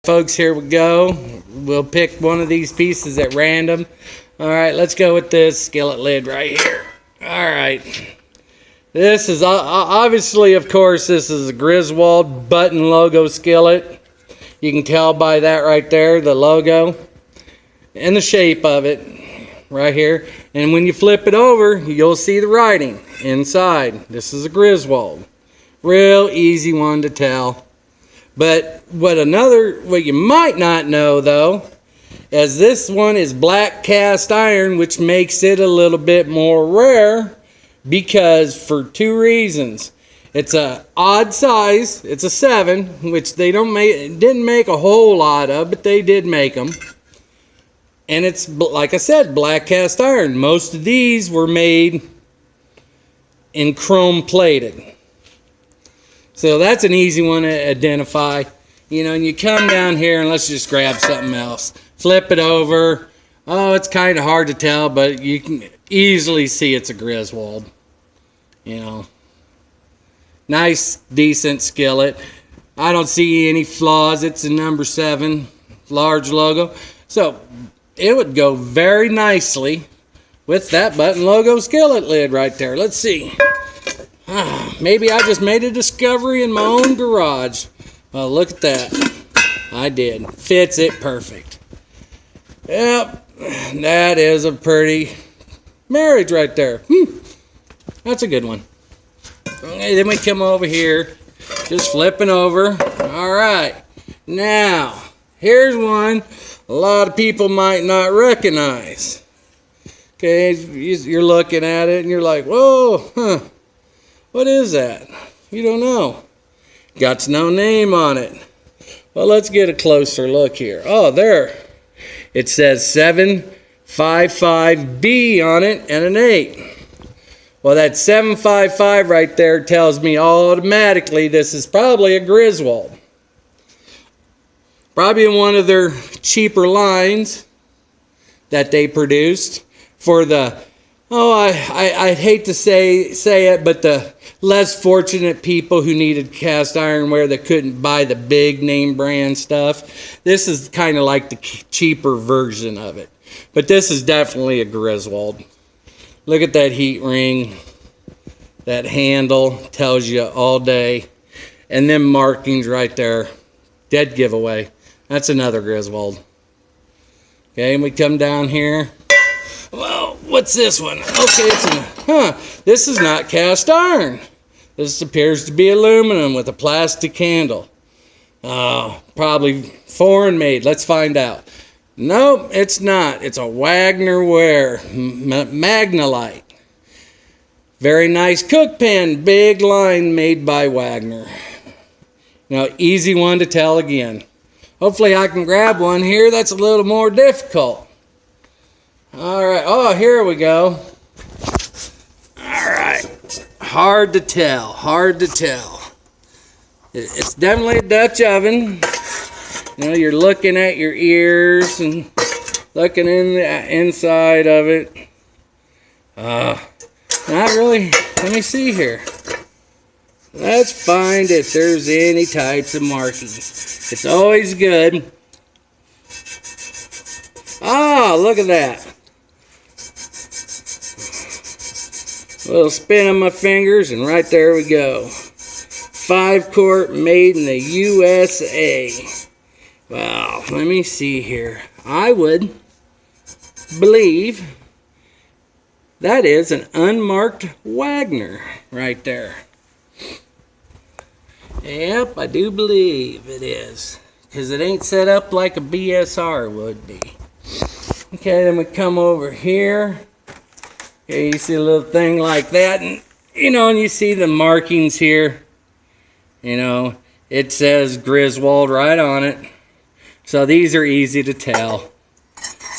Folks, here we go. We'll pick one of these pieces at random. All right, let's go with this skillet lid right here. All right. This is obviously, of course, this is a Griswold button logo skillet. You can tell by that right there, the logo and the shape of it right here. And when you flip it over, you'll see the writing inside. This is a Griswold. Real easy one to tell. But what you might not know though, is this one is black cast iron, which makes it a little bit more rare because for two reasons. It's a odd size, it's a 7, which they didn't make a whole lot of, but they did make them. And it's, like I said, black cast iron. Most of these were made in chrome plated. So that's an easy one to identify. You know, and you come down here and let's just grab something else. Flip it over. Oh, it's kind of hard to tell, but you can easily see it's a Griswold. You know, nice, decent skillet. I don't see any flaws. It's a number 7, large logo. So it would go very nicely with that button logo skillet lid right there. Let's see. Maybe I just made a discovery in my own garage. Well, look at that. I did. Fits it perfect. Yep, that is a pretty marriage right there. That's a good one. Okay, then we come over here, just flipping over. All right, now here's one a lot of people might not recognize. Okay, you're looking at it and you're like, whoa, what is that? You don't know. Got no name on it. Well, let's get a closer look here. Oh, there. It says 755B on it and an 8. Well, that 755 right there tells me automatically this is probably a Griswold. Probably in one of their cheaper lines that they produced for the, I'd hate to say it, but the less fortunate people who needed cast ironware that couldn't buy the big name brand stuff. This is kind of like the cheaper version of it. But this is definitely a Griswold. Look at that heat ring. That handle tells you all day. And them markings right there. Dead giveaway. That's another Griswold. Okay, and we come down here. Well, what's this one? Okay, this is not cast iron. This appears to be aluminum with a plastic handle. Probably foreign made. Let's find out. Nope, it's not. It's a Wagner ware, Magnolite. Very nice cook pan, big line made by Wagner. Now, easy one to tell again. Hopefully I can grab one here that's a little more difficult. All right, oh, here we go. All right, hard to tell, hard to tell. It's definitely a Dutch oven. You know, you're looking at your ears and looking in the inside of it. Not really. Let me see here. Let's find if there's any types of markings. It's always good. Ah, look at that. A little spin on my fingers, and right there we go. 5-quart made in the USA. Well, let me see here. I would believe that is an unmarked Wagner right there. Yep, I do believe it is. Because it ain't set up like a BSR would be. Okay, then we come over here. Okay, you see a little thing like that. And, you know, and you see the markings here. You know, it says Griswold right on it. So these are easy to tell.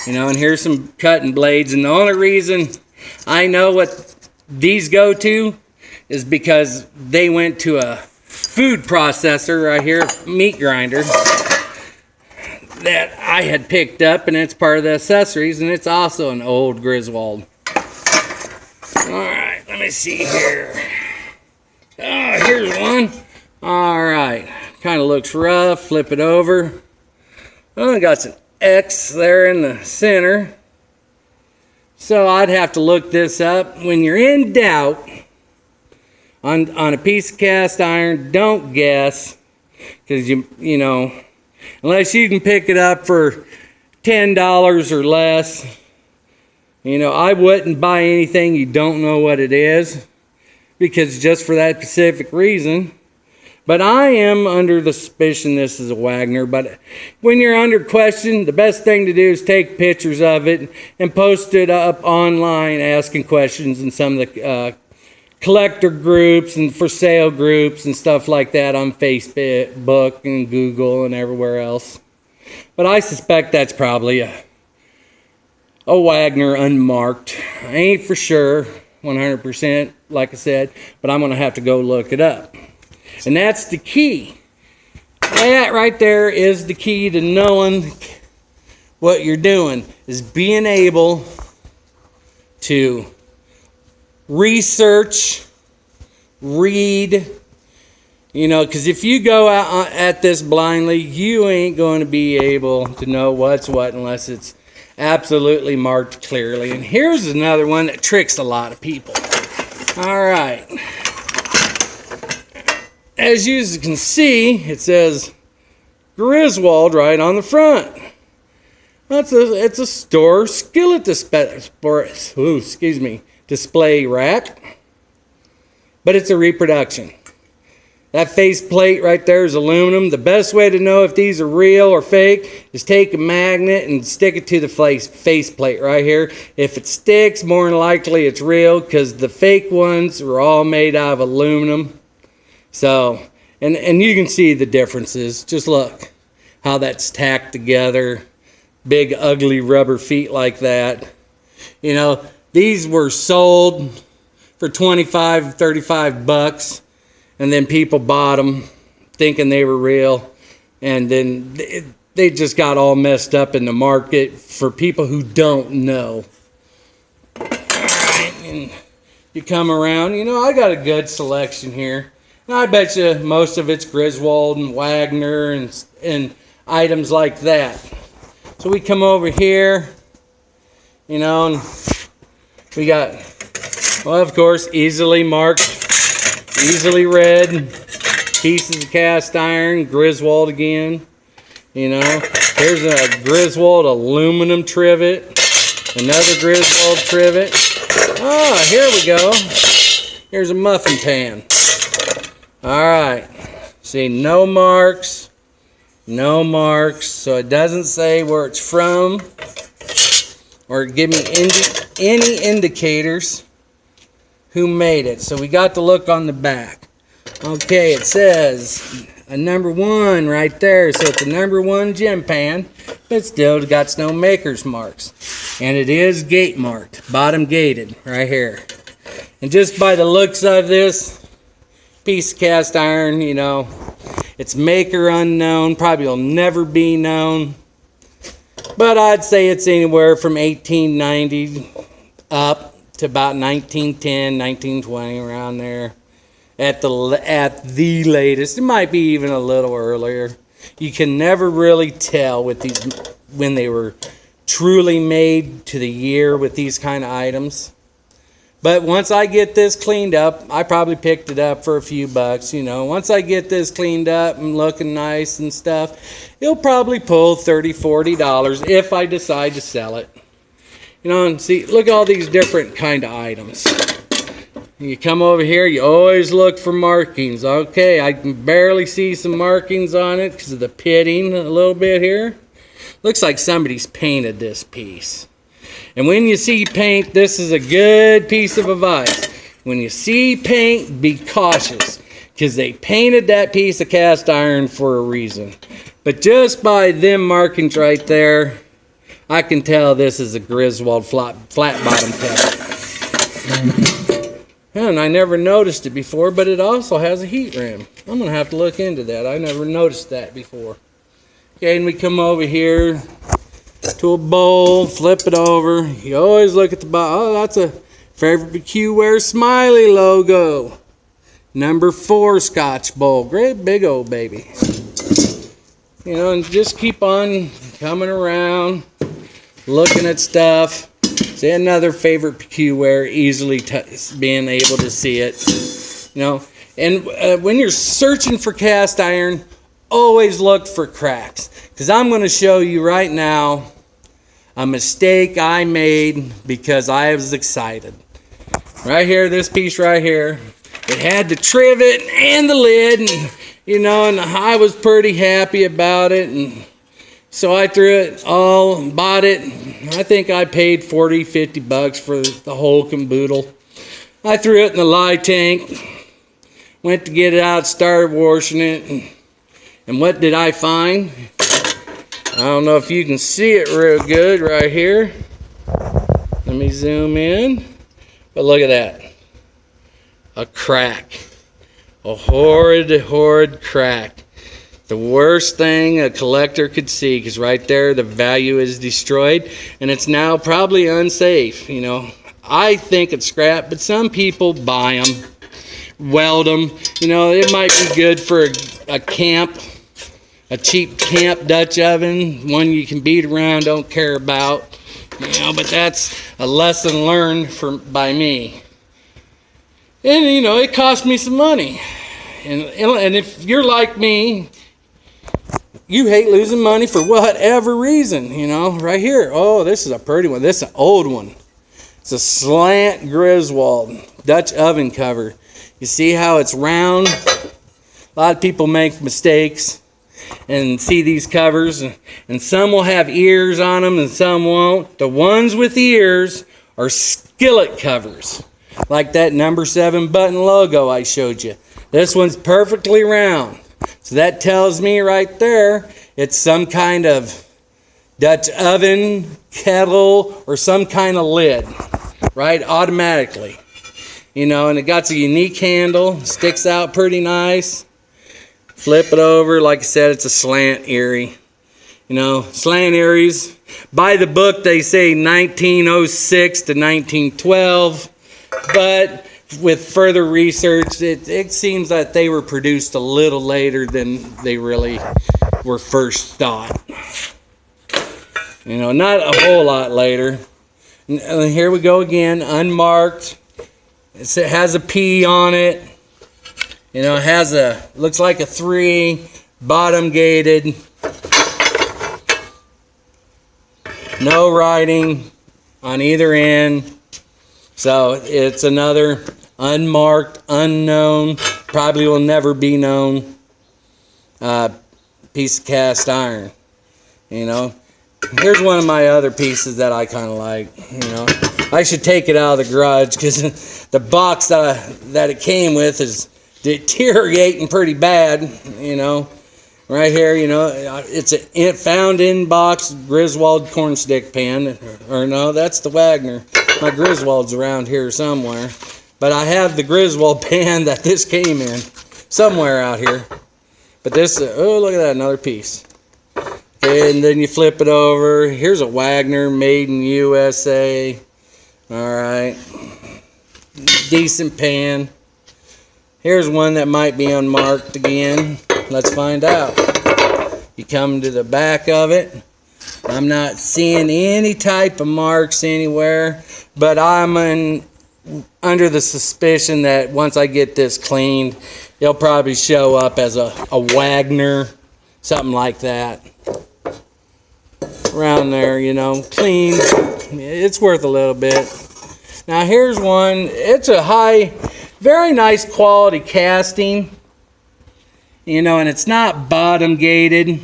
You know, and here's some cutting blades. And the only reason I know what these go to is because they went to a food processor right here, meat grinder, that I had picked up, and it's part of the accessories, and it's also an old Griswold. Alright, let me see here. Oh, here's one. Alright, kind of looks rough. Flip it over. Oh, I got some X there in the center. So I'd have to look this up. When you're in doubt on a piece of cast iron, don't guess. Because you know, unless you can pick it up for $10 or less, you know, I wouldn't buy anything you don't know what it is. Because just for that specific reason. But I am under the suspicion this is a Wagner. But when you're under question, the best thing to do is take pictures of it and post it up online asking questions in some of the collector groups and for sale groups and stuff like that on Facebook and Google and everywhere else. But I suspect that's probably a Wagner unmarked. I ain't for sure 100%, like I said, but I'm going to have to go look it up. And that's the key. That right there is the key to knowing what you're doing, is being able to research, read, you know, because if you go out at this blindly, you ain't going to be able to know what's what unless it's absolutely marked clearly. And here's another one that tricks a lot of people. All right. As you can see, it says Griswold right on the front. It's a store skillet display rack, but it's a reproduction. That face plate right there is aluminum. The best way to know if these are real or fake is take a magnet and stick it to the face plate right here. If it sticks, more than likely it's real, because the fake ones are all made out of aluminum. So, and you can see the differences. Just look how that's tacked together. Big, ugly rubber feet like that. You know, these were sold for $25, $35, and then people bought them thinking they were real. And then they just got all messed up in the market for people who don't know. All right, and you come around, you know, I got a good selection here. I bet you most of it's Griswold and Wagner and items like that. So we come over here, you know, and we got, well, of course, easily marked, easily read pieces of cast iron, Griswold again. You know, here's a Griswold aluminum trivet, another Griswold trivet. Oh, here we go. Here's a muffin pan. All right, see, no marks, so it doesn't say where it's from or give me any indicators who made it. So we got to look on the back. Okay, it says a #1 right there, so it's a #1 gem pan, but still got no maker's marks. And it is gate marked, bottom gated right here. And just by the looks of this piece of cast iron, you know, it's maker unknown, probably will never be known, but I'd say it's anywhere from 1890 up to about 1910, 1920, around there at the latest. It might be even a little earlier. You can never really tell with these when they were truly made to the year with these kind of items. But once I get this cleaned up, I probably picked it up for a few bucks, you know. Once I get this cleaned up and looking nice and stuff, it'll probably pull $30, $40 if I decide to sell it. You know, and see, look at all these different kind of items. You come over here, you always look for markings. Okay, I can barely see some markings on it because of the pitting a little bit here. Looks like somebody's painted this piece. And when you see paint, this is a good piece of advice. When you see paint, be cautious, because they painted that piece of cast iron for a reason. But just by them markings right there, I can tell this is a Griswold flat bottom cup. And I never noticed it before, but it also has a heat rim. I'm going to have to look into that. I never noticed that before. Okay, and we come over here to a bowl, flip it over. You always look at the bottom. Oh, that's a favorite Cookware Smiley logo. #4 Scotch bowl. Great big old baby. You know, and just keep on coming around, looking at stuff. See, another favorite cookware, easily being able to see it. You know, and when you're searching for cast iron, always look for cracks. Because I'm going to show you right now a mistake I made because I was excited. Right here, this piece right here, it had the trivet and the lid, and you know, and I was pretty happy about it, and so I threw it all, bought it. I think I paid $40-50 for the whole caboodle. I threw it in the lye tank, went to get it out, started washing it, and what did I find? I don't know if you can see it real good right here. Let me zoom in. But look at that. A crack. A horrid crack. The worst thing a collector could see, because right there the value is destroyed and it's now probably unsafe. You know, I think it's scrap, but some people buy them, weld them. You know, it might be good for a camp, a cheap camp Dutch oven, one you can beat around, don't care about. You know, but that's a lesson learned by me. And you know, it cost me some money. And if you're like me, you hate losing money for whatever reason. You know, right here. Oh, this is a pretty one. This is an old one. It's a slant Griswold Dutch oven cover. You see how it's round? A lot of people make mistakes and see these covers, and some will have ears on them and some won't. The ones with ears are skillet covers, like that number 7 button logo I showed you. This one's perfectly round, so that tells me right there it's some kind of Dutch oven, kettle, or some kind of lid, right, automatically. You know, and it got a unique handle, sticks out pretty nice. Flip it over, like I said, it's a slant Erie. You know, slant Eries, by the book they say 1906 to 1912, but with further research, it seems that they were produced a little later than they really were first thought. You know, not a whole lot later. And here we go again, unmarked. It has a P on it. You know, it has looks like a 3, bottom gated. No writing on either end. So it's another unmarked, unknown, probably will never be known piece of cast iron. You know, here's one of my other pieces that I kind of like. You know, I should take it out of the garage because the box that it came with is deteriorating pretty bad. You know, right here, you know, it's a found in box Griswold cornstick pan, or no, that's the Wagner. My Griswold's around here somewhere, but I have the Griswold pan that this came in somewhere out here. But this, oh, look at that, another piece. And then you flip it over. Here's a Wagner, made in USA. All right, decent pan. Here's one that might be unmarked again. Let's find out. You come to the back of it. I'm not seeing any type of marks anywhere, but I'm under the suspicion that once I get this cleaned, it'll probably show up as a Wagner, something like that. Around there, you know, clean. It's worth a little bit. Now here's one. It's a high, very nice quality casting. You know, and it's not bottom gated.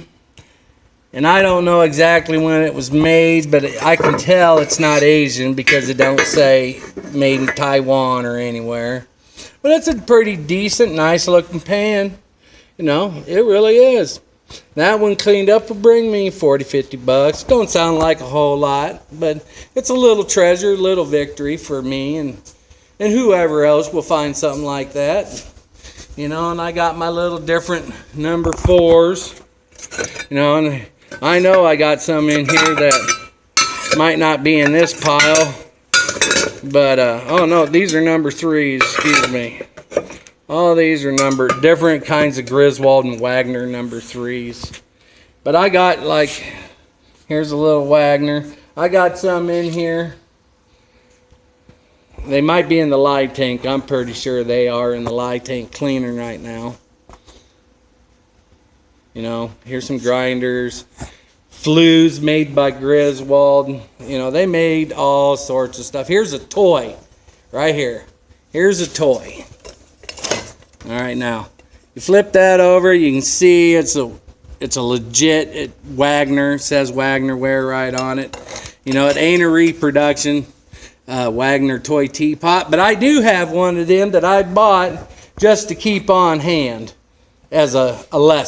And I don't know exactly when it was made, but I can tell it's not Asian because it don't say made in Taiwan or anywhere. But it's a pretty decent, nice looking pan. You know, it really is. That one cleaned up will bring me $40-50. Don't sound like a whole lot, but it's a little treasure, a little victory for me and whoever else will find something like that. You know, and I got my little different number 4s. You know, and I know I got some in here that might not be in this pile, but oh no, these are number 3s, excuse me. All these are different kinds of Griswold and Wagner number 3s. But I got like, here's a little Wagner. I got some in here. They might be in the lye tank. I'm pretty sure they are in the lye tank cleaner right now. You know, here's some grinders. Flues made by Griswold. You know, they made all sorts of stuff. Here's a toy right here. Here's a toy. All right, now you flip that over, you can see it's a legit Wagner. It says Wagner Ware right on it. You know, it ain't a reproduction Wagner toy teapot, but I do have one of them that I bought just to keep on hand as a lesson.